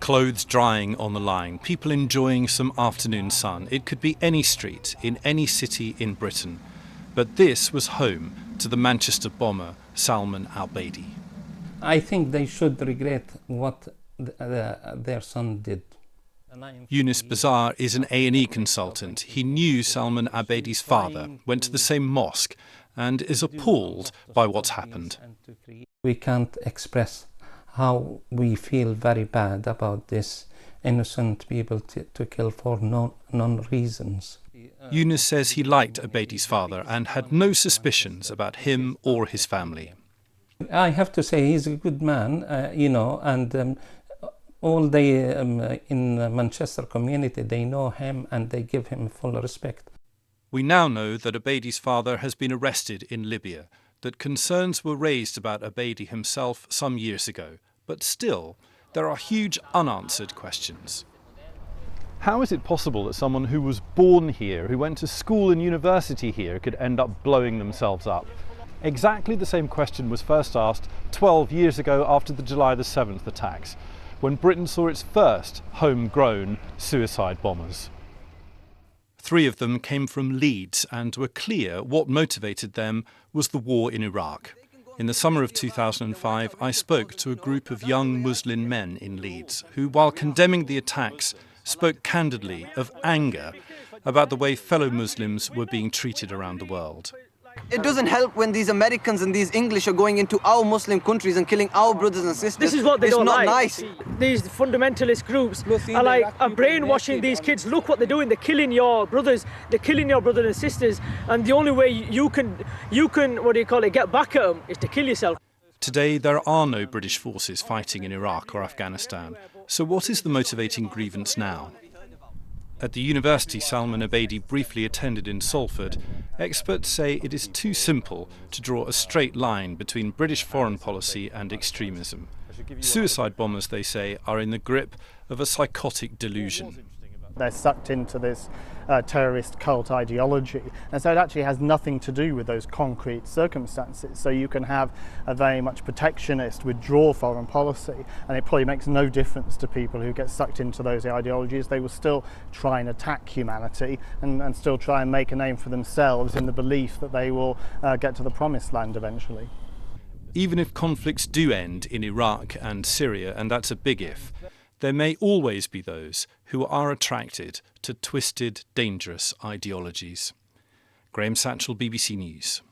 Clothes drying on the line, people enjoying some afternoon sun. It could be any street in any city in Britain. But this was home to the Manchester bomber Salman Abedi. I think they should regret what their son did. Yunus Bazar is an A&E consultant. He knew Salman Abedi's father, went to the same mosque, and is appalled by what's happened. We can't express how we feel very bad about this innocent people to kill for non-reasons. Yunus says he liked Abedi's father and had no suspicions about him or his family. I have to say he's a good man, and all the in the Manchester community, they know him and they give him full respect. We now know that Abedi's father has been arrested in Libya, that concerns were raised about Abedi himself some years ago, but still, there are huge unanswered questions. How is it possible that someone who was born here, who went to school and university here, could end up blowing themselves up? Exactly the same question was first asked 12 years ago after the July the 7th attacks, when Britain saw its first homegrown suicide bombers. 3 of them came from Leeds and were clear what motivated them was the war in Iraq. In the summer of 2005, I spoke to a group of young Muslim men in Leeds who, while condemning the attacks, spoke candidly of anger about the way fellow Muslims were being treated around the world. It doesn't help when these Americans and these English are going into our Muslim countries and killing our brothers and sisters. This is what they don't like. It's not nice. These fundamentalist groups are brainwashing these kids. Look what they're doing. They're killing your brothers. They're killing your brothers and sisters. And the only way you can get back at them is to kill yourself. Today, there are no British forces fighting in Iraq or Afghanistan. So what is the motivating grievance now? At the university Salman Abedi briefly attended in Salford, experts say it is too simple to draw a straight line between British foreign policy and extremism. Suicide bombers, they say, are in the grip of a psychotic delusion. They're sucked into this terrorist cult ideology, and so it actually has nothing to do with those concrete circumstances. So you can have a very much protectionist, withdraw foreign policy, and it probably makes no difference to people who get sucked into those ideologies. They will still try and attack humanity and still try and make a name for themselves in the belief that they will get to the promised land eventually. Even if conflicts do end in Iraq and Syria, and that's a big if, there may always be those who are attracted to twisted, dangerous ideologies. Graham Satchell, BBC News.